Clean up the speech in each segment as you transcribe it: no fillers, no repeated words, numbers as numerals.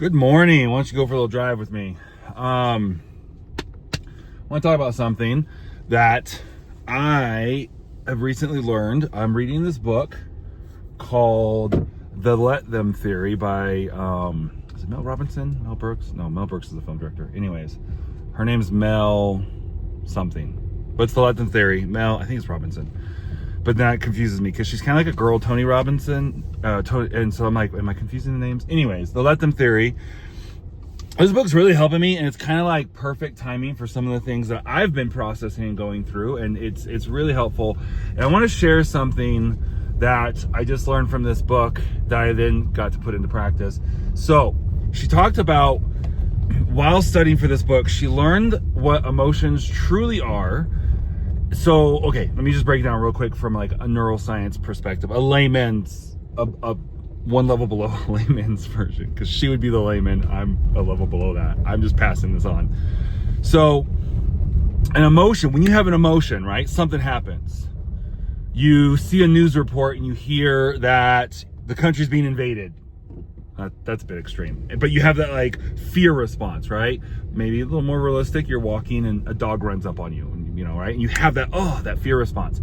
Good morning. Why don't you go for a little drive with me? I want to talk about something that I have recently learned. I'm reading this book called The Let Them Theory by, is it Mel Robinson? Mel Brooks? No, Mel Brooks is the film director. Anyways, her name's Mel something. But it's The Let Them Theory. Mel, I think it's Robinson. But that confuses me because she's kind of like a girl, Tony Robinson. And so I'm like, am I confusing the names? Anyways, The Let Them Theory. This book's really helping me, and it's kind of like perfect timing for some of the things that I've been processing and going through, and it's really helpful. And I want to share something that I just learned from this book that I then got to put into practice. So she talked about, while studying for this book, she learned what emotions truly are. So, okay, let me just break it down real quick from like a neuroscience perspective, a layman's, a one level below a layman's version, because she would be the layman. I'm a level below that. I'm just passing this on. So, an emotion, when you have an emotion, right, something happens. You see a news report and you hear that the country's being invaded. That's a bit extreme. But you have that like fear response, right? Maybe a little more realistic. You're walking and a dog runs up on you, and, you know, right? And you have that, that fear response.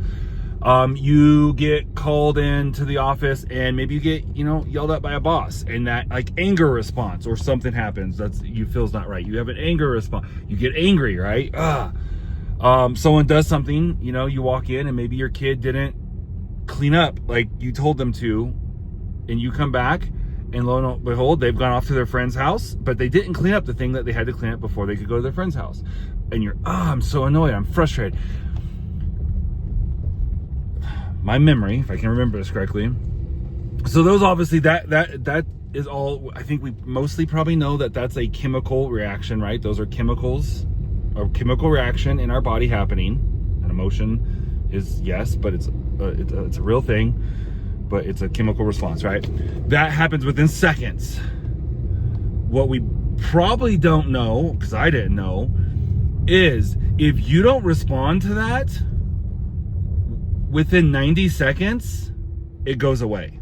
You get called into the office and maybe you get, yelled at by a boss, and that like anger response, or something happens that's you feels not right. You have an anger response. You get angry, right? Someone does something, you walk in and maybe your kid didn't clean up like you told them to, and you come back and lo and behold, they've gone off to their friend's house, but they didn't clean up the thing that they had to clean up before they could go to their friend's house. And you're, I'm so annoyed. I'm frustrated. My memory, if I can remember this correctly. So those obviously, that is all, I think we mostly probably know that that's a chemical reaction, right? Those are chemicals, a chemical reaction in our body happening. An emotion is, yes, but it's a real thing. But it's a chemical response, right? That happens within seconds. What we probably don't know, because I didn't know, is if you don't respond to that within 90 seconds, it goes away.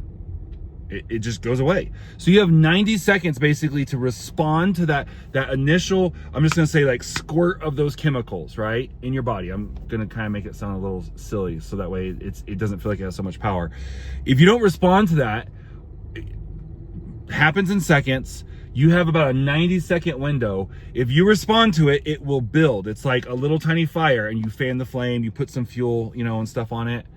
It just goes away. So you have 90 seconds basically to respond to that initial, I'm just gonna say like squirt of those chemicals, right, in your body. I'm gonna kind of make it sound a little silly so that way it doesn't feel like it has so much power. If you don't respond to that, it happens in seconds. You have about a 90-second window. If you respond to it, it will build. It's like a little tiny fire, and you fan the flame, you put some fuel, and stuff on it.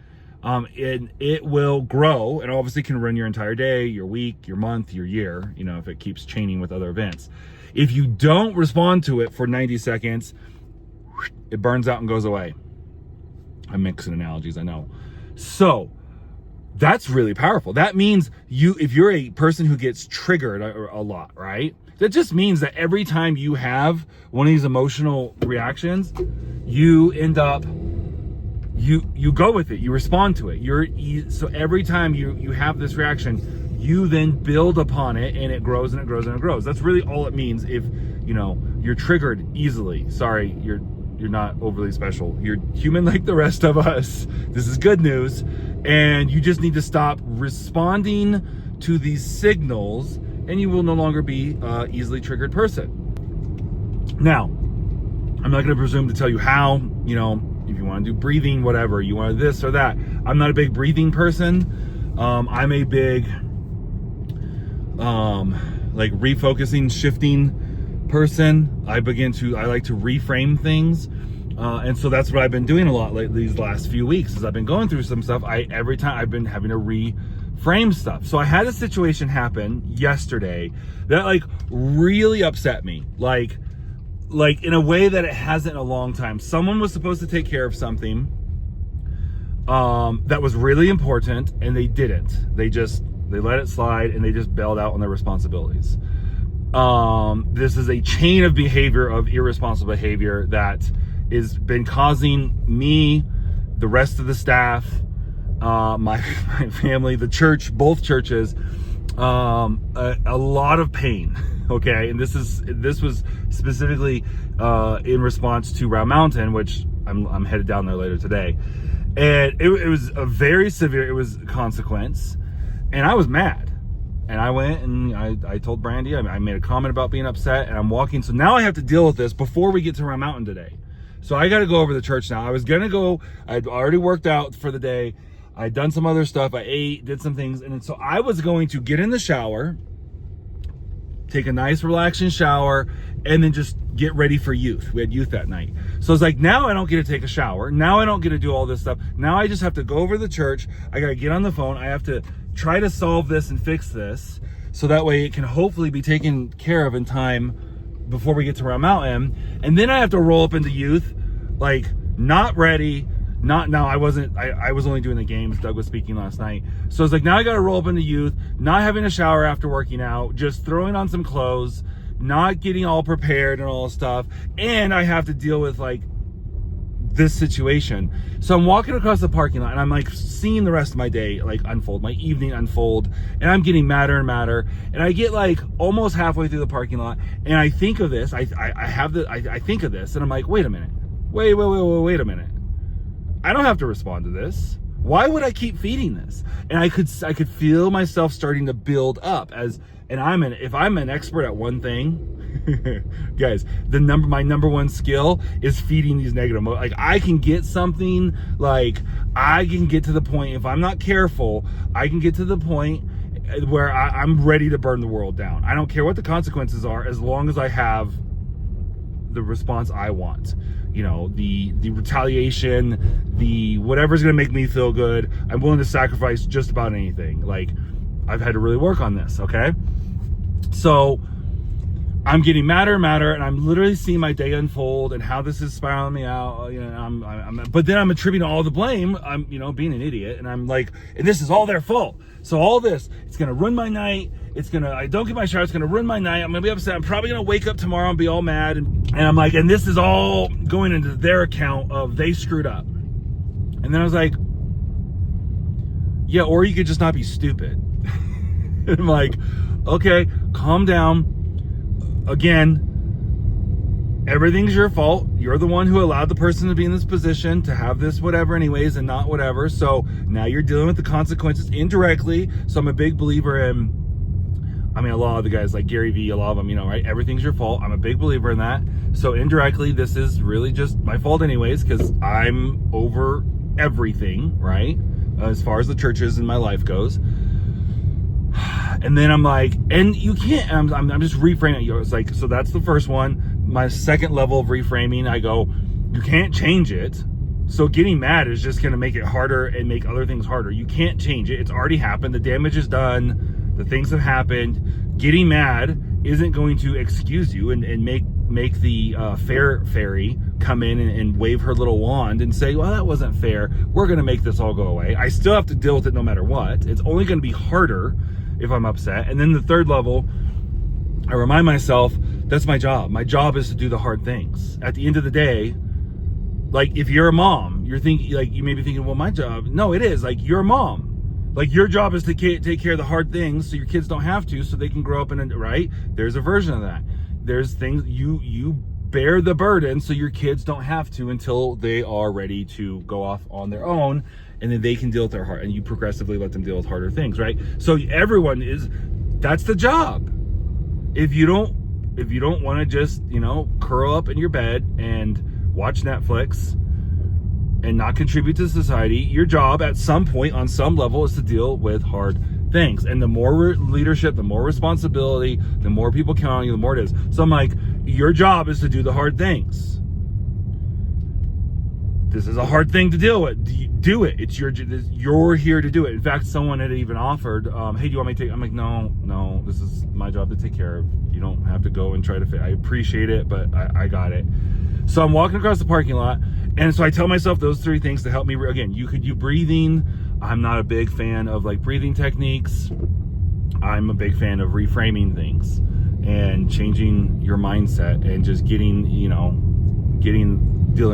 And it will grow, and obviously can run your entire day, your week, your month, your year, if it keeps chaining with other events. If you don't respond to it for 90 seconds, it burns out and goes away. I'm mixing analogies, I know. So that's really powerful. That means if you're a person who gets triggered a lot, right? That just means that every time you have one of these emotional reactions, you end up, you go with it, you respond to it. So every time you have this reaction, you then build upon it, and it grows and it grows and it grows. That's really all it means. If you're triggered easily, sorry, you're not overly special. You're human like the rest of us. This is good news. And you just need to stop responding to these signals, and you will no longer be an easily triggered person. Now, I'm not going to presume to tell you how, if you want to do breathing, whatever, you want to this or that. I'm not a big breathing person. I'm a big, like refocusing, shifting person. I like to reframe things. And so that's what I've been doing a lot these last few weeks. As I've been going through some stuff, every time I've been having to reframe stuff. So I had a situation happen yesterday that like really upset me. Like in a way that it hasn't in a long time. Someone was supposed to take care of something that was really important, and they didn't. They let it slide, and they just bailed out on their responsibilities. This is a chain of behavior, of irresponsible behavior, that has been causing me, the rest of the staff, my family, the church, both churches, a lot of pain. Okay, and this was specifically in response to Round Mountain, which I'm headed down there later today, and it was a very severe consequence, and I was mad. And I went and I told Brandy, I made a comment about being upset, and I'm walking. So now I have to deal with this before we get to Round Mountain today. So I got to go over to the church now. I was going to go, I'd already worked out for the day. I'd done some other stuff. I ate, did some things. And so I was going to get in the shower, take a nice relaxing shower, and then just get ready for youth. We had youth that night. So it's like, now I don't get to take a shower. Now I don't get to do all this stuff. Now I just have to go over to the church. I got to get on the phone. I have to try to solve this and fix this, so that way it can hopefully be taken care of in time before we get to Round Mountain. And then I have to roll up into youth, like not ready. I was only doing the games. Doug was speaking last night. So it's like, now I got to roll up into youth, not having a shower after working out, just throwing on some clothes, not getting all prepared and all this stuff. And I have to deal with like this situation. So I'm walking across the parking lot and I'm like seeing the rest of my day like unfold, my evening unfold, and I'm getting madder and madder. And I get like almost halfway through the parking lot and I think of this. I think of this and I'm like, wait a minute. Wait a minute. I don't have to respond to this. Why would I keep feeding this? And I could feel myself starting to build up if I'm an expert at one thing, guys, my number one skill is feeding these negative like I can get something, like I can get to the point, if I'm not careful, I can get to the point where I'm ready to burn the world down. I don't care what the consequences are, as long as I have the response I want. You know, the retaliation, the whatever's gonna make me feel good. I'm willing to sacrifice just about anything. Like, I've had to really work on this, okay? So I'm getting madder and madder, and I'm literally seeing my day unfold and how this is spiraling me out. You know, but then I'm attributing all the blame. I'm, being an idiot, and I'm like, and this is all their fault. So all this, it's gonna ruin my night. I don't get my shower, it's gonna ruin my night. I'm gonna be upset. I'm probably gonna wake up tomorrow and be all mad. And I'm like, and this is all going into their account of they screwed up. And then I was like, yeah, or you could just not be stupid. And I'm like, okay, calm down. Again, everything's your fault. You're the one who allowed the person to be in this position, to have this whatever anyways and not whatever. So now you're dealing with the consequences indirectly. So I'm a big believer in, a lot of the guys like Gary Vee, a lot of them, right? Everything's your fault. I'm a big believer in that. So indirectly, this is really just my fault anyways, because I'm over everything, right? As far as the churches in my life goes. And then I'm like, and you can't, I'm just reframing it. It's like, so that's the first one. My second level of reframing, I go, you can't change it. So getting mad is just going to make it harder and make other things harder. You can't change it. It's already happened. The damage is done. The things have happened. Getting mad isn't going to excuse you and make the fair fairy come in and wave her little wand and say, well, that wasn't fair. We're going to make this all go away. I still have to deal with it no matter what. It's only going to be harder if I'm upset. And then the third level, I remind myself, that's my job. My job is to do the hard things. At the end of the day, like if you're a mom, you're thinking, like you may be thinking, well, my job. No, it is. Like you're a mom. Like your job is to take care of the hard things so your kids don't have to, so they can grow up right? There's a version of that. There's things you bear the burden so your kids don't have to until they are ready to go off on their own, and then they can deal with their heart, and you progressively let them deal with harder things, right? So that's the job. If you don't want to just, curl up in your bed and watch Netflix and not contribute to society, your job at some point on some level is to deal with hard things. And the more leadership, the more responsibility, the more people count on you, the more it is. So I'm like, your job is to do the hard things. This is a hard thing to deal with. Do it. You're here to do it. In fact, someone had even offered, hey, do you want me to take? I'm like, no, this is my job to take care of. You don't have to go and try to fit. I appreciate it, but I got it. So I'm walking across the parking lot, and so I tell myself those three things to help me. Again, you breathing. I'm not a big fan of like breathing techniques. I'm a big fan of reframing things and changing your mindset and just dealing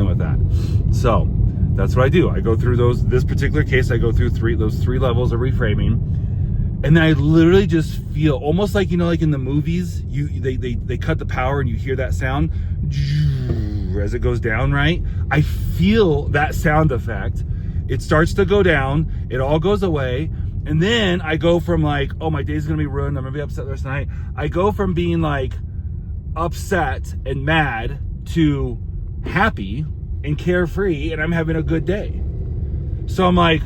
with that. So that's what I do. I go through this particular case, I go through those three levels of reframing. And then I literally just feel almost like, like in the movies, they cut the power and you hear that sound as it goes down, right? I feel that sound effect. It starts to go down, it all goes away, And then I go from like, oh, my day's gonna be ruined, I'm gonna be upset the rest of the night. I go from being like upset and mad to happy and carefree, and I'm having a good day. So I'm like,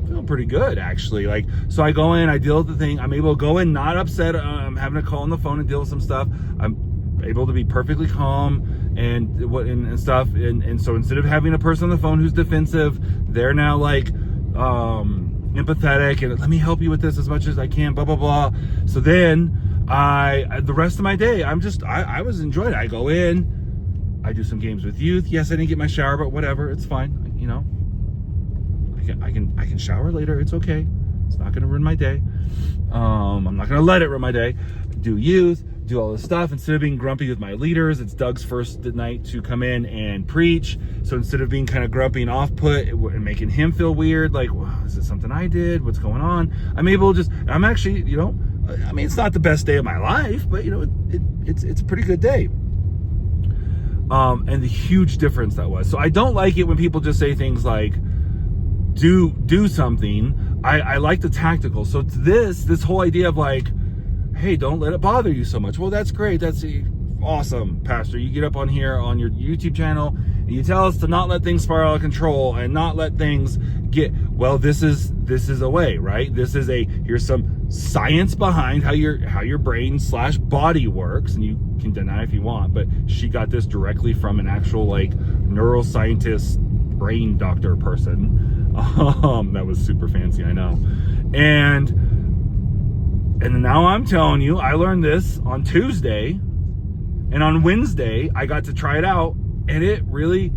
feeling pretty good actually. Like, so I go in, I deal with the thing, I'm able to go in not upset, I'm having to call on the phone and deal with some stuff. I'm able to be perfectly calm and stuff. And so instead of having a person on the phone who's defensive, they're now like empathetic and let me help you with this as much as I can, blah, blah, blah. So then the rest of my day, I was enjoying it. I go in, I do some games with youth. Yes, I didn't get my shower, but whatever, it's fine. You know, I can shower later. It's okay. It's not going to ruin my day. I'm not going to let it ruin my day. Do youth, do all this stuff. Instead of being grumpy with my leaders, it's Doug's first night to come in and preach. So instead of being kind of grumpy and off-put and making him feel weird, like, well, is it something I did? What's going on? I'm able to I'm actually, you know, I mean, it's not the best day of my life, but you know, it's a pretty good day. And the huge difference that was. So I don't like it when people just say things like, do something. I like the tactical. So this whole idea of like, hey, don't let it bother you so much. Well, that's great. That's awesome, Pastor. You get up on here on your YouTube channel and you tell us to not let things spiral out of control and not let things get, well, this is a way, right? Here's some science behind how your brain / body works, and you can deny if you want, but she got this directly from an actual like neuroscientist brain doctor person. That was super fancy, I know. And now I'm telling you, I learned this on Tuesday, and on Wednesday, I got to try it out, and it really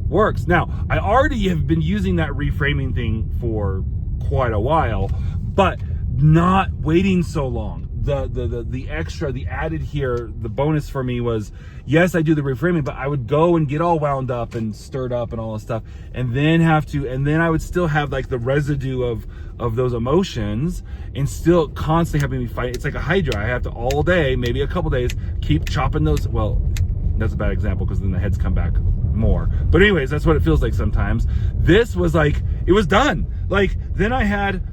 works. Now, I already have been using that reframing thing for quite a while, but not waiting so long. The extra, the added here, the bonus for me was, yes, I do the reframing, but I would go and get all wound up and stirred up and all this stuff, and then I would still have like the residue of those emotions and still constantly having me fight. It's like a hydra. I have to all day, maybe a couple days, keep chopping those. Well, that's a bad example because then the heads come back more. But anyways, that's what it feels like sometimes. This was like, it was done. Like, then I had,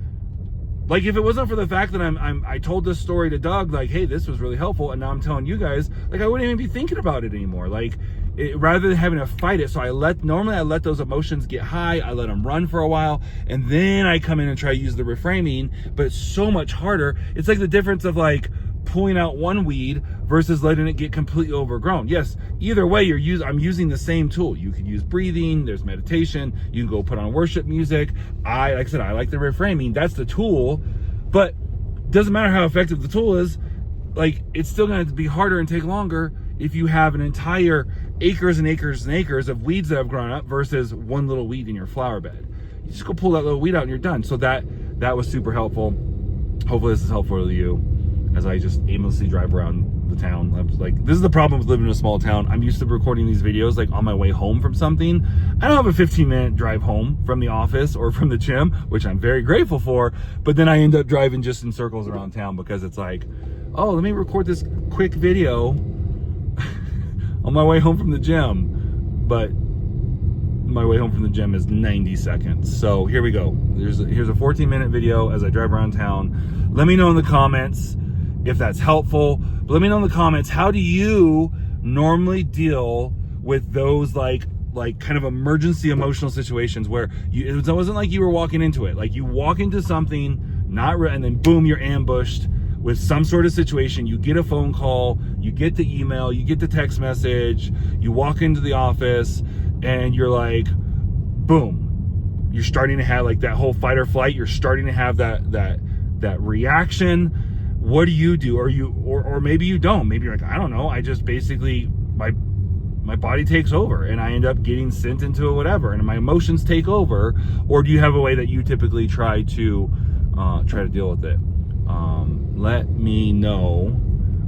like, if it wasn't for the fact that I told this story to Doug, like, hey, this was really helpful, and now I'm telling you guys, like, I wouldn't even be thinking about it anymore. Like, rather than having to fight it, so normally I let those emotions get high, I let them run for a while, and then I come in and try to use the reframing, but it's so much harder. It's like the difference of like pulling out one weed versus letting it get completely overgrown. Yes, either way, I'm using the same tool. You could use breathing, there's meditation, you can go put on worship music. Like I said, I like the reframing, that's the tool, but doesn't matter how effective the tool is, like, it's still gonna be harder and take longer if you have an entire acres and acres and acres of weeds that have grown up versus one little weed in your flower bed. You just go pull that little weed out and you're done. So that was super helpful. Hopefully this is helpful to you as I just aimlessly drive around the town. I'm like, this is the problem with living in a small town. I'm used to recording these videos like on my way home from something. I don't have a 15-minute drive home from the office or from the gym, which I'm very grateful for, but then I end up driving just in circles around town because it's like, oh, let me record this quick video on my way home from the gym, but my way home from the gym is 90 seconds. So here we go. Here's a 14-minute video as I drive around town. Let me know in the comments if that's helpful. But let me know in the comments, how do you normally deal with those like kind of emergency emotional situations where it wasn't like you were walking into it. Like, you walk into something, and then boom, you're ambushed with some sort of situation. You get a phone call, you get the email, you get the text message, you walk into the office, and you're like, boom, you're starting to have like that whole fight or flight. You're starting to have that reaction. What do you do? Or maybe you don't. Maybe you're like, I don't know. I just basically, my body takes over and I end up getting sent into whatever, and my emotions take over. Or do you have a way that you typically try to deal with it? Let me know.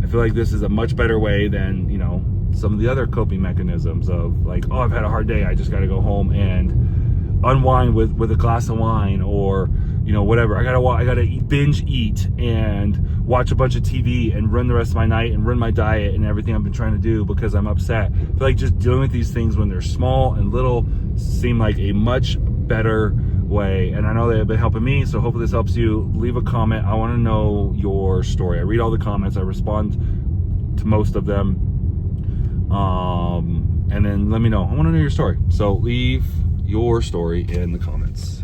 I feel like this is a much better way than, you know, some of the other coping mechanisms of like, oh, I've had a hard day, I just got to go home and unwind with a glass of wine, or, you know, whatever. I gotta binge eat and watch a bunch of TV and ruin the rest of my night and ruin my diet and everything I've been trying to do because I'm upset. I feel like just dealing with these things when they're small and little seem like a much better way, and I know they've been helping me, so hopefully this helps you. Leave a comment. I want to know your story. I read all the comments, I respond to most of them, and then let me know. I want to know your story, so leave your story in the comments.